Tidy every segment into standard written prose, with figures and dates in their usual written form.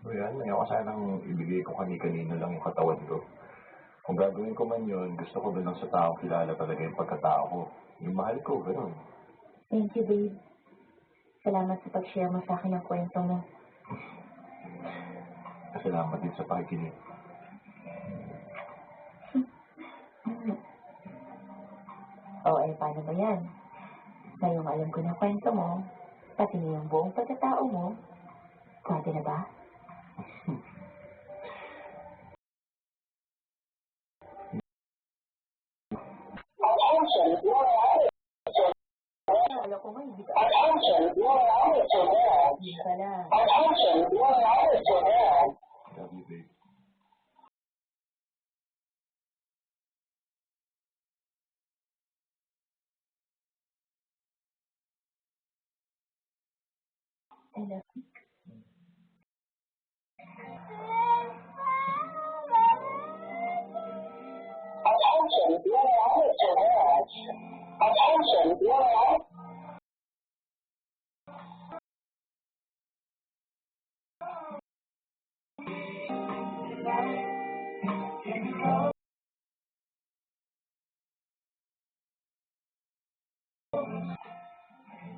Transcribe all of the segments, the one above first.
O yan, ayaw ko sanang ibigay ko kani-kanino lang yung katawan ko. Kung gagawin ko man yun, gusto ko doon lang sa taong kilala talaga yung pagkatao ko. Yung mahal ko, gano'n. Thank you, babe. Salamat sa pag-share mo sa akin ng kwento mo. Salamat din sa pakikinig. Paano ba yan? Ngayong alam ko na kwento mo, pati yung buong pagkatao mo, pwede na ba? Alam ko nga, hindi ka. Hindi ka lang. Love you, babe. I love you.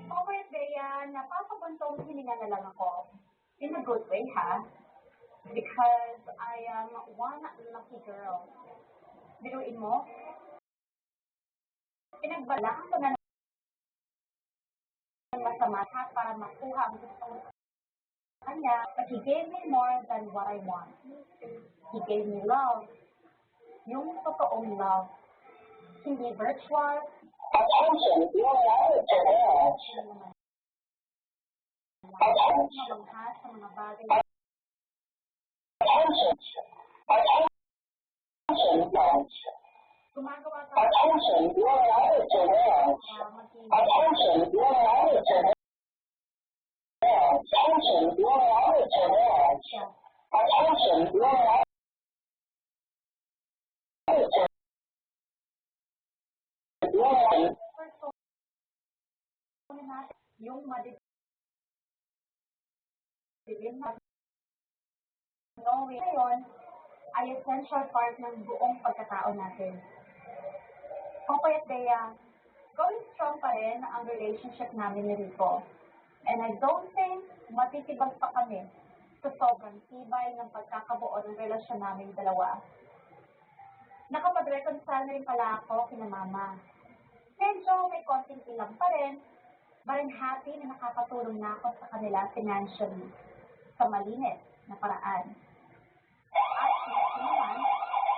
Okay, Bea, napapabuntong hininga na lang ako. In a good way, ha? Because I am one lucky girl. Biruin mo, pinagbalaan ko na ng masama para makuha ang gusto ko sa kanya. But he gave me more than what I want. He gave me love. Yung totoong love. Hindi virtual. Mamangha sa mga bagay. Gumagawa ka yung madidilim na knowing ngayon ay essential part ng buong pagkatao natin. Okay, Bea, going strong pa rin ang relationship namin ni Rico. And I don't think matitibag pa kami sa sobrang tibay ng pagkakabuo ng relasyon namin dalawa. Nakapag-reconcile na rin pala ako kina Mama. Medyo may konting ilang pa rin, but I'm happy na nakakatulong na ako sa kanila financially sa malinis na paraan. At gusto naman,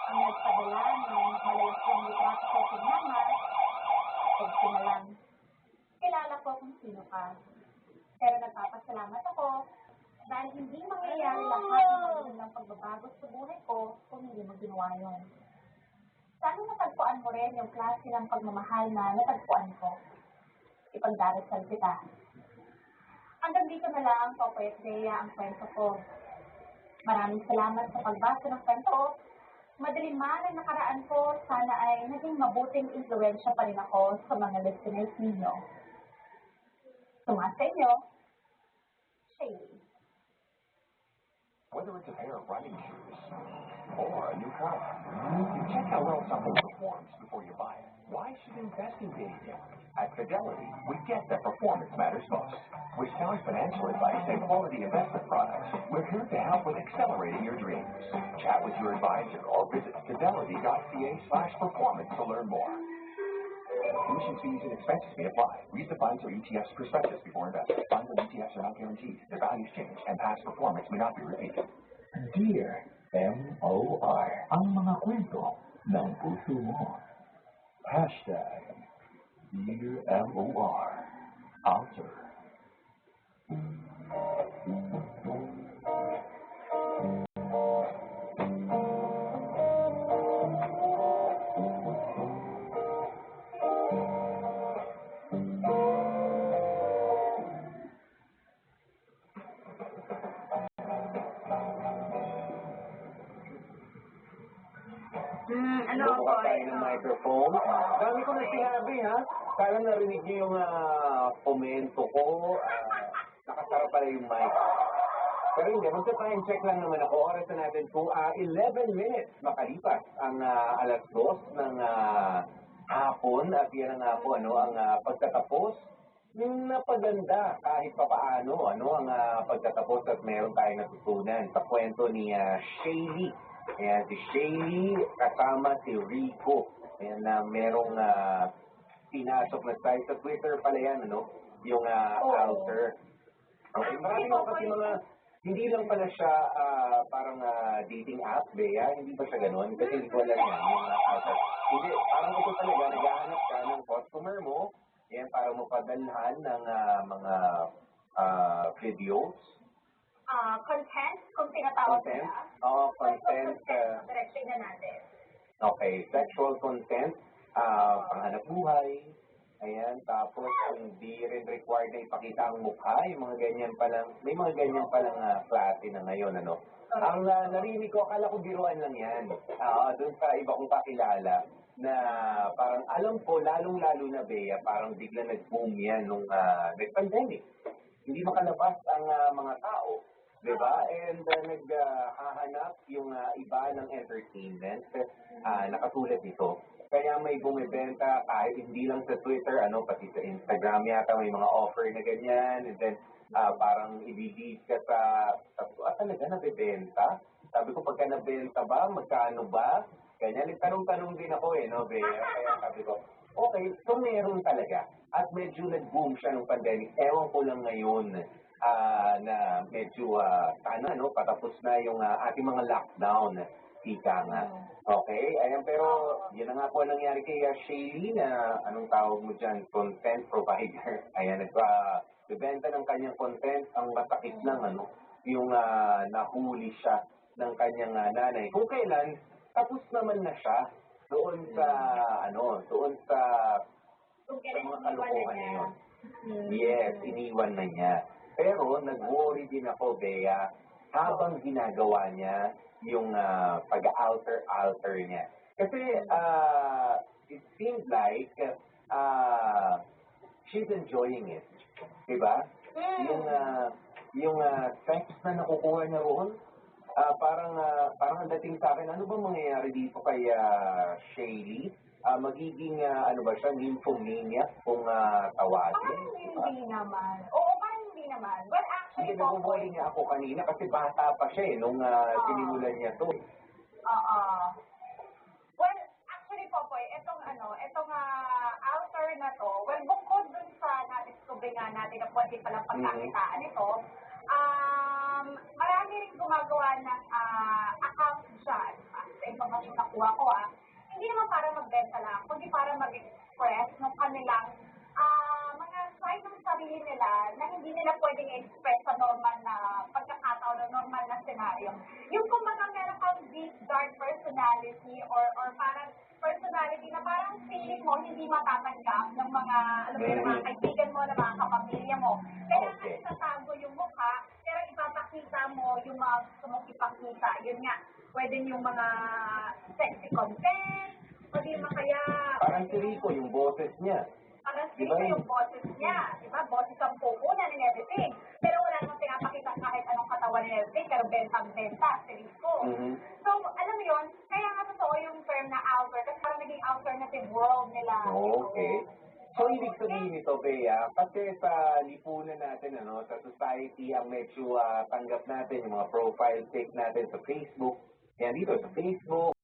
ang nagpadala ng malalaslang litrato ko kay Mama, kung sino lang. Kilala ko kung sino ka. Pero nagpapasalamat ako dahil hindi mangyayari lahat ng magandang pagbabago sa buhay ko kung hindi mo ginawa yun. Sana natagpuan mo rin yung klase ng pagmamahal na natagpuan ko. Ipagdarasal kita. Hanggang dito na lang, Popoy at Bea, ang kwento ko. Maraming salamat sa pagbasa ng kwento ko. Madilim man ang nakaraan ko, sana ay naging mabuting influensya pa rin ako sa mga listeners ninyo. Sumat sa inyo, Shaylee. Whether it's a pair of running shoes or a new car, you check how well something performs before you buy it. Why should investing be any different? At Fidelity, we get that performance matters most. With sound financial advice and quality investment products, we're here to help with accelerating your dreams. Chat with your advisor or visit fidelity.ca/performance to learn more. Commission fees and expenses may apply. Read the funds or ETFs prospectus before investing. Funds and ETFs are not guaranteed. Their values change, and past performance may not be repeated. Dear M.O.R. Ang mga kwento ng puso mo. Hashtag Dear M.O.R. Author. Bukas tayo ng microphone. Dami ko na sinabi, ha? Kala narinig niyo yung komento ko. Nakasara pala yung mic. Pero hindi, magsa-time check lang naman ako. Oras na natin po, 11 minutes makalipas ang alas 2 ng hapon. At yan ang nga po, ang pagtatapos napaganda kahit papaano, ang pagtatapos at meron tayong natutunan sa kwento ni Shaylee. Ayan, si Shaylee kasama si Rico. Ayan, na merong pinasok na site sa Twitter pala yan, yung Alter. Okay, marami mo kasi mga, hindi lang pala siya parang dating app, Bea, hindi ba siya ganun? Kasi hindi ko alam yan, yung Alter. Hindi, parang ito talaga, naghahanap ka ng customer mo, yan, para mapadalhan ng mga videos. Content, kung tinatawag Content? nila. Oo, content. Diretso na natin. Okay, sexual content, panghanap buhay, ayan, tapos hindi rin required na ipakita ang mukha, yung mga ganyan palang, may mga ganyan palang klase na ngayon, Ang narinig ko, akala ko biruan lang yan. Doon sa iba kong kakilala, na parang alam ko, lalong-lalo na, Bea, parang bigla nag-boom yan nung nag-pandemic. Hindi makalabas ang mga tao. Diba? And naghahanap yung iba ng entertainment na katulad nito. Kaya may bumibenta kahit hindi lang sa Twitter, pati sa Instagram yata may mga offer na ganyan. And then parang i-lead ka sa talaga nabibenta. Sabi ko, pagka nabenta ba, magkano ba? Ganyan, tanong-tanong din ako Bea. Kaya sabi ko, okay, so meron talaga. At medyo nag-boom siya nung pandemic. Ewan ko lang ngayon na medyo sana patapos na yung ating mga lockdown, ika nga. Okay? Ayan, pero yun na nga po ang nangyari kay Shaylee na anong tawag mo dyan, content provider. Ayan, nagbenta ng kanyang content. Ang masakit lang, yung nahuli siya ng kanyang nanay. Kung kailan, tapos naman na siya doon sa, doon sa mga kalokohan na yun. Yes, iniwan na niya. Pero nag-worry din ako, Bea, habang ginagawa niya yung pag-alter niya. Kasi it seems like she's enjoying it. Diba? Yung sex na nakukuha niya roon, parang ang dating sa akin, ano ba mangyayari dito kay Shaylee? Magiging, ba siya, nymphomaniac kung tawagin? Parang hindi naman. Oo, parang hindi naman. But actually, Hindi, nag-worry nga ako kanina kasi bata pa siya nung sinimulan niya to. Well, actually, Popoy, itong alter na to, well, bukod dun sa na-discover nga natin na pwede palang pagkakitaan ito, marami rin gumagawa ng account dyan. Sa information na kuha ko, hindi naman para magbenta lang, kundi para mag-express ng kanilang mga side ng sarili nila na hindi nila pwedeng express sa normal na pagkakataon o normal na senaryo. Yung kumbaga meron kang deep, dark personality or parang personality na parang feeling mo hindi matatanggap ng mga, mga kaibigan mo, ng mga kapamilya mo. Kaya nga itatago yung mukha, pero ipapakita mo yung mga gusto mong ipakita. Yun nga, pwedeng yung mga sexy content, o di kaya... Parang si Rico, yung boses niya. Parang si Rico yung boses niya. Diba? Boses ang pupunan and everything. Pero wala namang pinapakita kahit anong katawan and everything, pero bentang-benta si Rico. So, alam mo yun, kaya nga totoo yung term na alter, kasi parang naging alternative world nila. Okay. So, ibig sabihin nito, Bea, kasi sa lipunan natin, sa society, ang medyo tanggap natin, yung mga profile pic natin sa Facebook, yan dito sa Facebook,